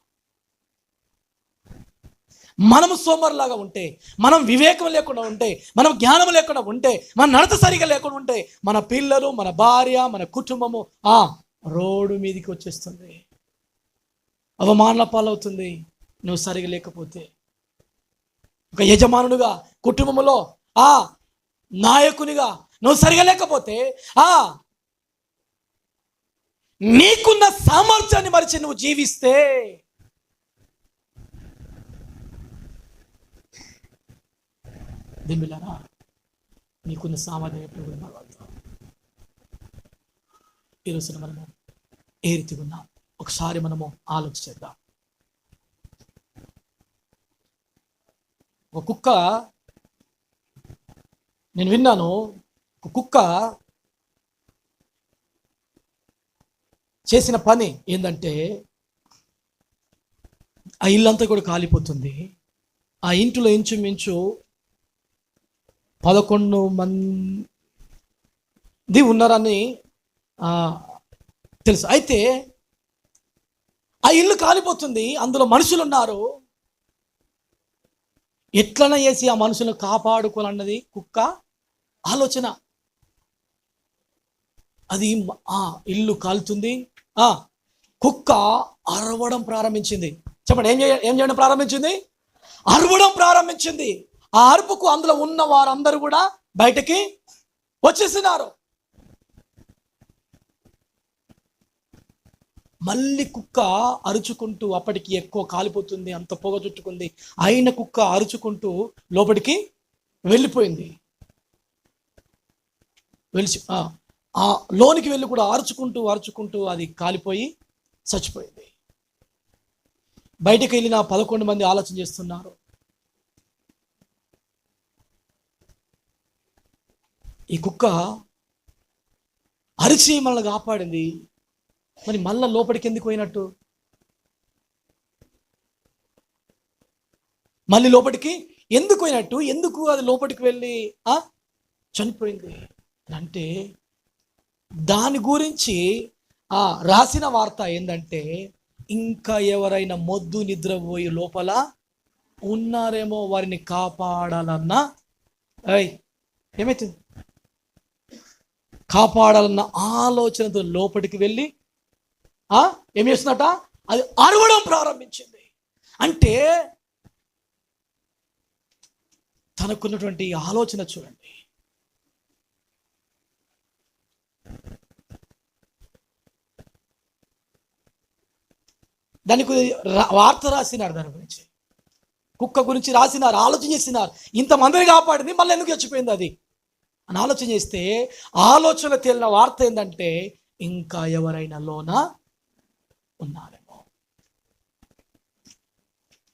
మనము సోమరులాగా ఉంటే, మనం వివేకం లేకుండా ఉంటే, మనం జ్ఞానం లేకుండా ఉంటే, మన నడత సరిగా లేకుండా ఉంటే, మన పిల్లలు, మన భార్య, మన కుటుంబము రోడ్డు మీదకి వచ్చేస్తుంది, అవమానాల పాలవుతుంది. నువ్వు సరిగా లేకపోతే, ఒక యజమానునిగా, కుటుంబంలో నాయకునిగా నువ్వు సరిగా లేకపోతే, నీకున్న సామర్థ్యాన్ని మరిచి నువ్వు జీవిస్తే, దింబిలారా, నీకున్న సామర్థ్యం ఎప్పుడు కూడా మరవద్దు. ఈరోజున మనము ఏ రీతిగా ఉన్నాం? ఒకసారి మనము ఆలోచిద్దాం. ఒక కుక్క, నేను విన్నాను, ఒక కుక్క చేసిన పని ఏంటంటే, ఆ ఇల్లంతా కూడా కాలిపోతుంది. ఆ ఇంటిలో ఇంచుమించు 11 మంది ఉన్నారని తెలుసు. అయితే ఆ ఇల్లు కాలిపోతుంది, అందులో మనుషులు ఉన్నారు. ఎట్లన చేసి ఆ మనుషులను కాపాడుకోవాలన్నది కుక్క ఆలోచన. అది ఇల్లు కాలుతుంది, కుక్క అరవడం ప్రారంభించింది. చెప్పండి, ఏం చేయడం ప్రారంభించింది? అరవడం ప్రారంభించింది. ఆ అరుపుకు అందులో ఉన్న వారందరూ కూడా బయటకి వచ్చేసినారు. మళ్ళీ కుక్క అరుచుకుంటూ, అప్పటికి ఎక్కువ కాలిపోతుంది, అంత పొగ చుట్టుకుంది, అయిన కుక్క అరుచుకుంటూ లోపలికి వెళ్ళిపోయింది. ఆ లోనికి వెళ్ళి కూడా అరుచుకుంటూ అది కాలిపోయి చచ్చిపోయింది. బయటకు వెళ్ళిన 11 మంది ఆలోచన చేస్తున్నారు, ఈ కుక్క అరిచి మనల్ని కాపాడింది, మరి మళ్ళా లోపలికి ఎందుకు పోయినట్టు? మళ్ళీ లోపలికి ఎందుకు పోయినట్టు? ఎందుకు అది లోపలికి వెళ్ళి చనిపోయింది అంటే దాని గురించి రాసిన వార్త ఏంటంటే, ఇంకా ఎవరైనా మొద్దు నిద్రపోయి లోపల ఉన్నారేమో, వారిని కాపాడాలన్న ఏమైతుంది, కాపాడాలన్న ఆలోచనతో లోపలికి వెళ్ళి ఏం చేస్తున్నట, అది అరవడం ప్రారంభించింది. అంటే తనకున్నటువంటి ఆలోచన చూడండి. దానికి వార్త రాసినారు, దాని గురించి, కుక్క గురించి రాసినారు, ఆలోచన చేసినారు. ఇంతమందిని కాపాడింది, మళ్ళీ ఎందుకు చచ్చిపోయింది అది అని ఆలోచన చేస్తే, ఆలోచన తేలిన వార్త ఏంటంటే, ఇంకా ఎవరైనా లోన ఉన్నారేమో.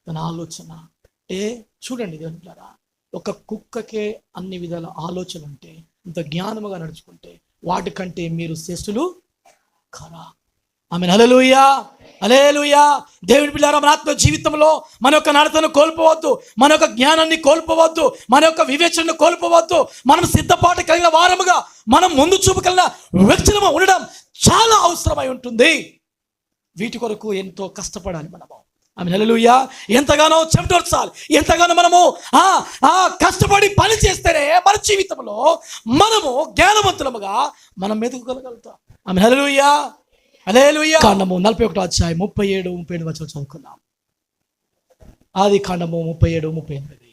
తన ఆలోచన అంటే చూడండి దేవునిలారా, ఒక కుక్కకే అన్ని విధాల ఆలోచన ఉంటే, ఇంత జ్ఞానముగా నడుచుకుంటే, వాటికంటే మీరు శ్రేష్ఠులు కారా? ఆమేన్. హల్లెలూయా, హల్లెలూయా. దేవుని పిల్లారా, మన ఆత్మ జీవితంలో మన యొక్క నడతను కోల్పోవద్దు, మన యొక్క జ్ఞానాన్ని కోల్పోవద్దు, మన యొక్క వివేచనను కోల్పోవద్దు. మనం సిద్ధపాటు కలిగిన వారముగా, మనం ముందు చూపు కలిగిన వ్యక్తులము ఉండడం చాలా అవసరమై ఉంటుంది. వీటి కొరకు ఎంతో కష్టపడాలి మనము. ఆమేన్. హల్లెలూయా. ఎంతగానో చెమటోర్చాలి, ఎంతగానో మనము కష్టపడి పని చేస్తేనే మన జీవితంలో మనము జ్ఞానవంతులముగా మనం మెదుగగలుగుతాం. ఆమేన్. హల్లెలూయా, హల్లెలూయా. కాండము 41వ అధ్యాయం 37-38 వచనం చదువుకుందాం. ఆది కాండము 37-38.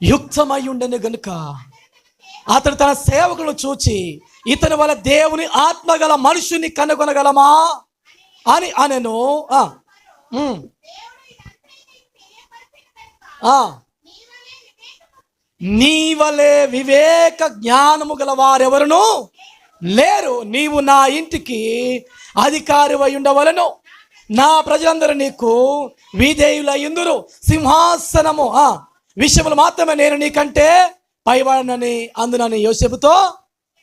యుక్తమై ఉండని గనుక అతడు తన సేవకులను చూచి, ఇతని వల్ల దేవుని ఆత్మగల మనుషుని కనుగొనగలమా అని అనెను. నీవలే వివేక జ్ఞానము గల వారెవరును లేరు, నీవు నా ఇంటికి అధికారివై ఉండవలెను, నా ప్రజలందరూ నీకు విధేయులయ్యుందురు, సింహాసనము విషయములు మాత్రమే నేను నీకంటే పైవాడనని అందునని యోసేపుతో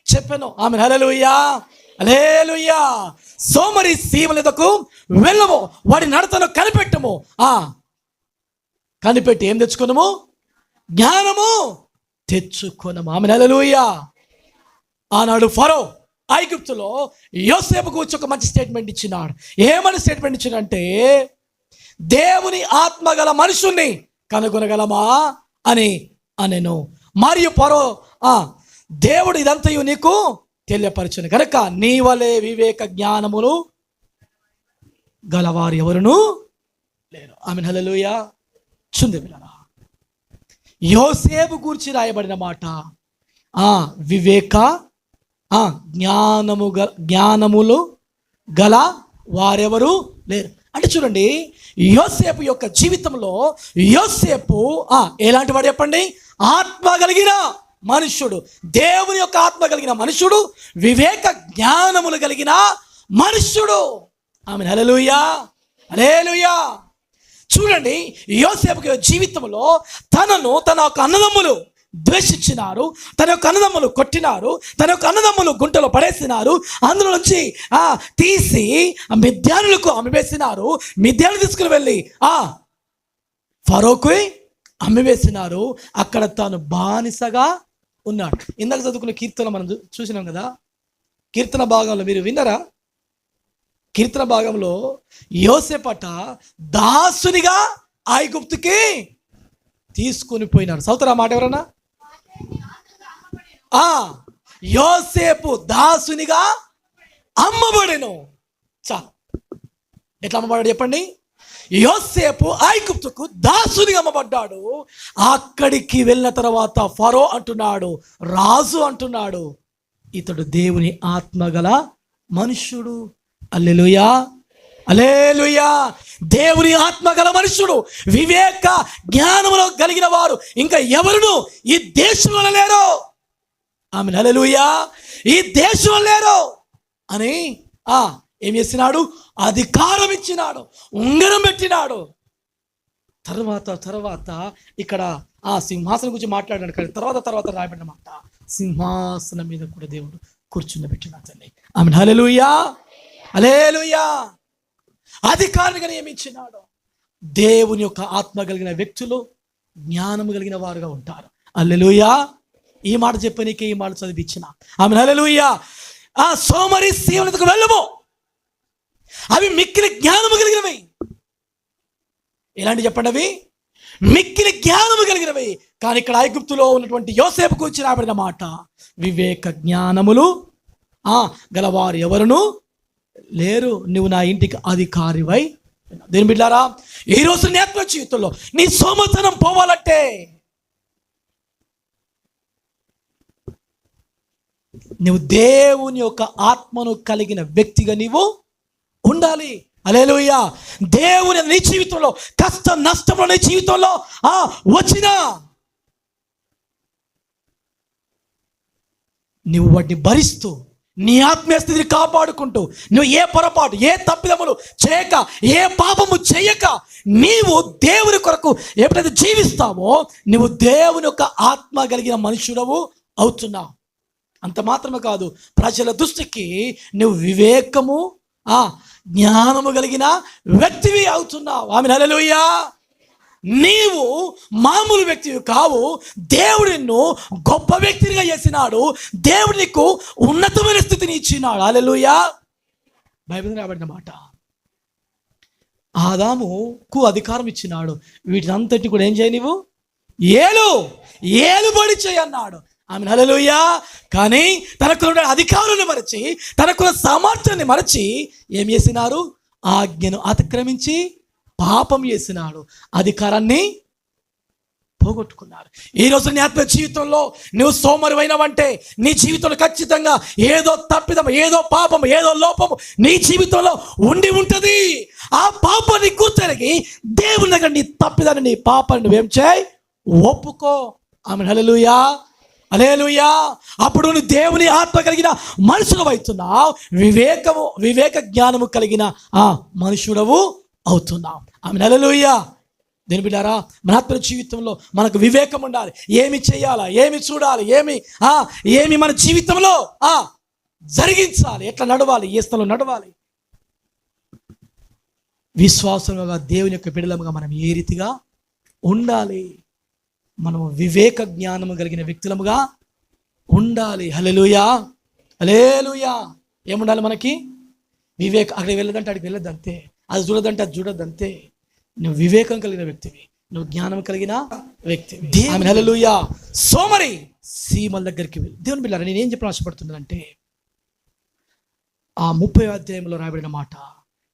చెప్పాను. ఆమేన్. హల్లెలూయా, హల్లెలూయా. సోమరి సీమలకు వెళ్ళము, వాడి నడతను కనిపెట్టము. కనిపెట్టి ఏం తెచ్చుకున్నాము? జ్ఞానము తెచ్చుకున్నాము. ఆమేన్. హల్లెలూయా. ఆనాడు ఫరో ఐగుప్తులో యోసేపు గురించి ఒక మంచి స్టేట్మెంట్ ఇచ్చినాడు. ఏమని స్టేట్మెంట్ ఇచ్చినంటే, దేవుని ఆత్మగల మనుషుల్ని కనుగొనగలమా అని అనెను. మరియు ఫరో దేవుడు ఇదంతయు నీకు తెలియపరచును కనుక నీ వలె వివేక జ్ఞానములు గలవారు ఎవరును లేరు. ఆమేన్. హల్లెలూయా. చుందివిలరా, యోసేపు గురించి రాయబడిన మాట వివేక జ్ఞానములు గల వారెవరు లేరు. అంటే చూడండి, యోసేపు యొక్క జీవితంలో యోసేపు ఎలాంటి వాడు చెప్పండి? ఆత్మ కలిగిన మనుష్యుడు, దేవుని యొక్క ఆత్మ కలిగిన మనుష్యుడు, వివేక జ్ఞానములు కలిగిన మనుష్యుడు. ఆమేన్. హల్లెలూయా, హల్లెలూయా. చూడండి, యోసేపు జీవితంలో తనను తన యొక్క అన్నదమ్ములు ద్వేషించినారు, తన యొక్క అన్నదమ్ములు కొట్టినారు, తన యొక్క అన్నదమ్ములు గుంటలో పడేసినారు, అందులో నుంచి తీసి మిద్యానులకు అమ్మివేసినారు, మిద్యాను తీసుకుని వెళ్ళి ఫరోకు అమ్మివేసినారు. అక్కడ తాను బానిసగా ఉన్నాడు. ఇందాక చదువుకున్న కీర్తన మనం చూసినాం కదా, కీర్తన భాగంలో మీరు విన్నారా? కీర్తన భాగంలో యోసేపట దాసునిగా ఐగుప్తుకి తీసుకొని పోయినాడు. చదువుతారా మాట ఎవరన్నా? ఆ యోసేపు దాసునిగా అమ్మబడెను. చా ఎట్లా అమ్మబడ్డాడు చెప్పండి? యోసేపు ఐగుప్తుకు దాసునిగా అమ్మబడ్డాడు. అక్కడికి వెళ్ళిన తర్వాత ఫరో అంటున్నాడు, రాజు అంటున్నాడు, ఇతడు దేవుని ఆత్మగల మనుష్యుడు. హల్లెలూయా, హల్లెలూయా. దేవుని ఆత్మగల మనుష్యుడు, వివేక జ్ఞానములో కలిగిన వారు ఇంకా ఎవరును ఈ దేశంలో లేరు. ఆమె హల్లెలూయా, ఈ దేశంలో లేరు అని ఏం చేసినాడు? అధికారం ఇచ్చినాడు, ఉంగరం పెట్టినాడు. తర్వాత ఇక్కడ ఆ సింహాసనం గురించి మాట్లాడాడు. కానీ తర్వాత రాయబడిన మాట, సింహాసనం మీద కూడా దేవుడు కూర్చుండబెట్టినాడు తల్లి. ఆమె హల్లెలూయా, హల్లెలూయా. అధికారిగా నియమించినాడు. దేవుని యొక్క ఆత్మ కలిగిన వ్యక్తులు జ్ఞానము కలిగిన వారుగా ఉంటారు. హల్లెలూయా. ఈ మాట చెప్పనీకే ఈ మాట చదివించిన. ఆమె హల్లెలూయా. ఆ సోమరి సీవనతకు వెళ్ళము, అవి మిక్కిలి జ్ఞానము కలిగినవి. ఎలాంటి చెప్పండి? అవి మిక్కిలి జ్ఞానము కలిగినవి. కానీ ఇక్కడ ఐగుప్తులో ఉన్నటువంటి యోసేపు గురించి రాబడిన మాట, వివేక జ్ఞానములు గలవారు ఎవరును లేరు, నువ్వు నా ఇంటికి అధికారివై. దేని బిడ్డారా, ఈరోజు నీ ఆత్మ జీవితంలో నీ సోమతనం పోవాలంటే నువ్వు దేవుని యొక్క ఆత్మను కలిగిన వ్యక్తిగా నీవు ఉండాలి. హల్లెలూయా. దేవుని నీ జీవితంలో కష్ట నష్టంలో నీ జీవితంలో వచ్చినా నువ్వు వాటిని భరిస్తూ నీ ఆత్మీయ స్థితిని కాపాడుకుంటూ నువ్వు ఏ పొరపాటు ఏ తప్పిదములు చేయక ఏ పాపము చేయక నీవు దేవుని కొరకు ఎప్పుడైతే జీవిస్తావో నువ్వు దేవుని యొక్క ఆత్మ కలిగిన మనుషుడవు అవుతున్నావు. అంత మాత్రమే కాదు, ప్రజల దృష్టికి నువ్వు వివేకము జ్ఞానము కలిగిన వ్యక్తివి అవుతున్నావు. ఆమేన్, హల్లెలూయా. నీవు మామూలు వ్యక్తివి కావు. దేవుడు నిన్ను గొప్ప వ్యక్తిగా చేసినాడు. దేవుడు నీకు ఉన్నతమైన స్థితిని ఇచ్చినాడు. హల్లెలూయా. బైబిల్ రాబడిన మాట, ఆదాముకు అధికారం ఇచ్చినాడు. వీటిని అంతటి కూడా ఏం చేయ, నీవు ఏలుబడి చేయి అన్నాడు. ఆమేన్, హల్లెలూయా. కానీ తనకున్న అధికారాన్ని మరచి, తనకున్న సామర్థ్యాన్ని మరచి ఏం చేసినారు? ఆజ్ఞను అతిక్రమించి పాపం చేసినాడు, అధికారాన్ని పోగొట్టుకున్నారు. ఈరోజు నీ ఆత్మ జీవితంలో నువ్వు సోమరివైనవంటే నీ జీవితంలో ఖచ్చితంగా ఏదో తప్పిదం, ఏదో పాపం, ఏదో లోపము నీ జీవితంలో ఉండి ఉంటుంది. ఆ పాపాన్ని గుర్తెరిగి దేవుని దగ్గర నీ తప్పిదాన్ని, నీ పాపాన్ని నువ్వేం చేయి? ఒప్పుకో. ఆమేన్, హల్లెలూయా, హల్లెలూయా. అప్పుడు నువ్వు దేవుని ఆత్మ కలిగిన మనుషుడు అవుతున్నావు. వివేక జ్ఞానము కలిగిన మనుషుడవు అవుతున్నావు. ఆమేన్, హల్లెలూయా. దేని బిడ్డారా, మన ఆత్మ జీవితంలో మనకు వివేకం ఉండాలి. ఏమి చేయాలా, ఏమి చూడాలి, ఏమి మన జీవితంలో జరిగించాలి, ఎట్లా నడవాలి, ఏ స్థలంలో నడవాలి. విశ్వాసంగా దేవుని యొక్క బిడ్డలముగా మనం ఏ రీతిగా ఉండాలి? మనము వివేక జ్ఞానము కలిగిన వ్యక్తులముగా ఉండాలి. హల్లెలూయా, హల్లెలూయా. ఏముండాలి మనకి? వివేక. అక్కడికి వెళ్ళదంటే అక్కడికి వెళ్ళద్దంతే, అది చూడదంటే అది చూడద్దంతే. నువ్వు వివేకం కలిగిన వ్యక్తివి, నువ్వు జ్ఞానం కలిగిన వ్యక్తివి. ఆమేన్, హల్లెలూయా. సోమరి సీమల దగ్గరికి వెళ్ళి, దేవుని బిడ్డలారా, నేను ఏం చెప్పి ఆశపడుతున్నానంటే, ఆ 30వ అధ్యాయంలో రాయబడిన మాట,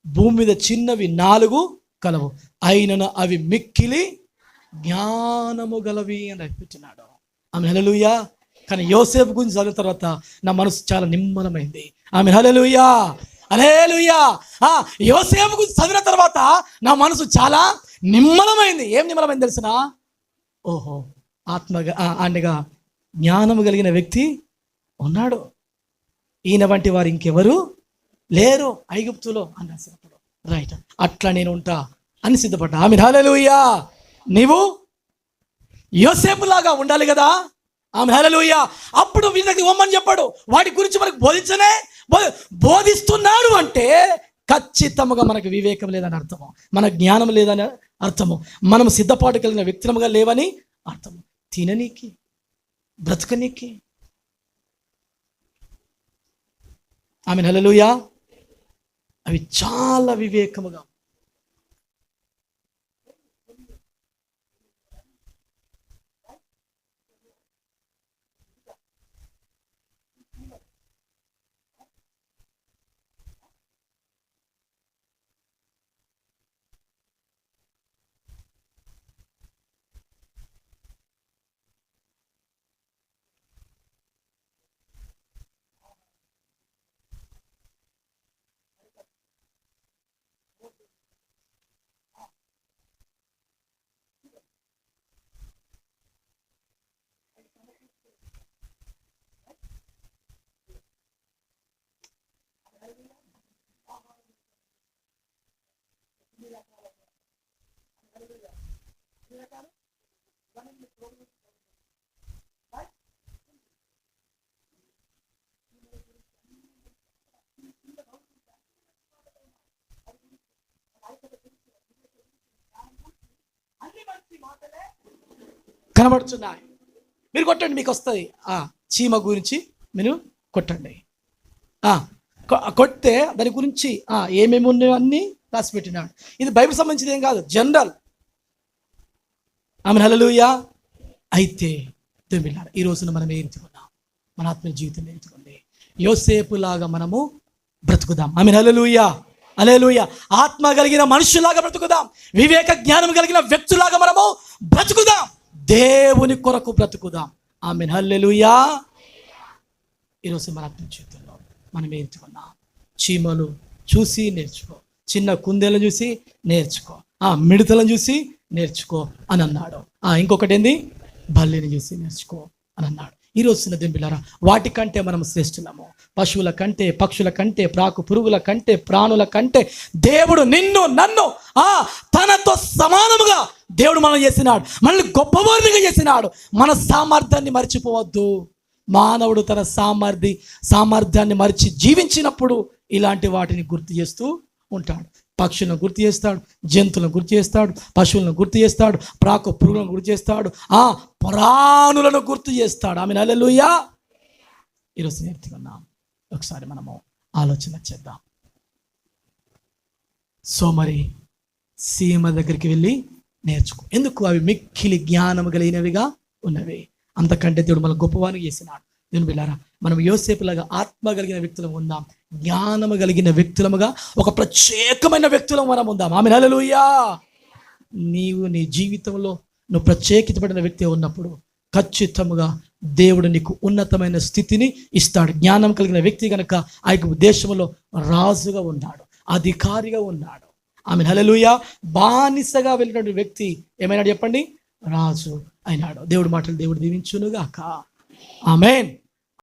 భూమి మీద చిన్నవి 4 కలవు, అయినను అవి మిక్కిలి జ్ఞానము గలవి అని రాయిపెట్టినాడు. ఆమేన్, హల్లెలూయా. కానీ యోసేపు గురించి చదివిన తర్వాత నా మనసు చాలా నిమ్మలమైంది. ఆమేన్, హల్లెలూయా, హల్లెలూయా. యోసేపు గురించి చదివిన తర్వాత నా మనసు చాలా నిమ్మలమైంది. ఏం నిమ్మలమైంది తెలిసిన? ఓహో, ఆత్మగా అండగా జ్ఞానము కలిగిన వ్యక్తి ఉన్నాడు, ఈయన వంటి వారు ఇంకెవరు లేరు ఐగుప్తులో అని రాసినప్పుడు. రైట్, అట్లా నేను ఉంటా అని సిద్ధపడ్డా. ఆమేన్, హల్లెలూయా. నీవు యోసేపులాగా ఉండాలి కదా. ఆమేన్, హల్లెలూయా. అప్పుడు వీళ్ళకి ఇవ్వమని చెప్పాడు. వాటి గురించి మనకు బోధిస్తున్నాడు అంటే ఖచ్చితంగా మనకు వివేకం లేదని అర్థము, మన జ్ఞానం లేదని అర్థము, మనం సిద్ధపాటు కలిగిన వ్యక్తులుగా లేవని అర్థము. తిననీకి, బ్రతకనీకి. ఆమేన్, హల్లెలూయా. అవి చాలా వివేకముగా. కనబడుతున్నాయి. మీరు కొట్టండి, మీకు వస్తుంది. చీమ గురించి మీరు కొట్టండి. కొడితే దాని గురించి ఏమేమి ఉన్నాయో అన్నీ రాసి పెట్టినాడు. ఇది బైబిల్ సంబంధించింది ఏం కాదు, జనరల్. ఆమె హల్లెలూయా. అయితే దేవులారా, ఈ రోజున మనం ఎంచుకున్నాం, మన ఆత్మీయ జీవితం ఎంచుకుంది. యోసేపు లాగా మనము బ్రతుకుదాం. ఆమె హల్లెలూయా, హల్లెలూయా. ఆత్మ కలిగిన మనుషులాగా బ్రతుకుదాం, వివేక జ్ఞానం కలిగిన వ్యక్తులాగా మనము బ్రతుకుదాం, దేవుని కొరకు బ్రతుకుదాం. ఆమె హల్లెలూయా. ఈరోజు మన ఆత్మీయ జీవితంలో మనం ఎంచుకున్నాం. చీమలు చూసి నేర్చుకో, చిన్న కుందేలను చూసి నేర్చుకో, మిడతలను చూసి నేర్చుకో అని అన్నాడు. ఇంకొకటి ఏంది, బల్లిని చూసి నేర్చుకో అని అన్నాడు. ఈరోజు చిన్న దింపిలారా, వాటికంటే మనం శ్రేష్ఠులము. పశువుల కంటే, పక్షుల కంటే, ప్రాకు పురుగుల కంటే, ప్రాణుల కంటే దేవుడు నిన్ను నన్ను తనతో సమానముగా దేవుడు మనం చేసినాడు, మనల్ని గొప్పవారిగా చేసినాడు. మన సామర్థ్యాన్ని మర్చిపోవద్దు. మానవుడు తన సామర్థ్యాన్ని మరిచి జీవించినప్పుడు ఇలాంటి వాటిని గుర్తు చేస్తూ ఉంటాడు. పక్షులను గుర్తు చేస్తాడు, జంతువులను గుర్తు చేస్తాడు, పశువులను గుర్తు చేస్తాడు, ప్రాకు పురుగులను గుర్తు చేస్తాడు, ప్రాణులను గుర్తు చేస్తాడు. ఆమె హల్లెలూయా. ఈరోజు నేర్చుకున్నాం. ఒకసారి మనము ఆలోచన చేద్దాం. సోమరి సీమ దగ్గరికి వెళ్ళి నేర్చుకో. ఎందుకు? అవి మిక్కిలి జ్ఞానం కలిగినవిగా ఉన్నవి. అంతకంటే దేవుడు మన గొప్పవానికి చేసినాడు. దేవుని బిడ్డలారా, మనం యోసేపులాగా ఆత్మ కలిగిన వ్యక్తులం ఉందాం, జ్ఞానము కలిగిన వ్యక్తులముగా, ఒక ప్రత్యేకమైన వ్యక్తులం మనం ఉందాం. ఆమె హల్లెలూయా. నీవు నీ జీవితంలో నువ్వు ప్రత్యేకితపడిన వ్యక్తి ఉన్నప్పుడు ఖచ్చితంగా దేవుడు నీకు ఉన్నతమైన స్థితిని ఇస్తాడు. జ్ఞానం కలిగిన వ్యక్తి కనుక ఆ యొక్క దేశంలో రాజుగా ఉన్నాడు, అధికారిగా ఉన్నాడు. ఆమె హల్లెలూయా. బానిసగా వెళ్ళినటువంటి వ్యక్తి ఏమైనాడు చెప్పండి? రాజు అయినాడు. దేవుడి మాటలు దేవుడు దీవించునుగాక. ఆమేన్.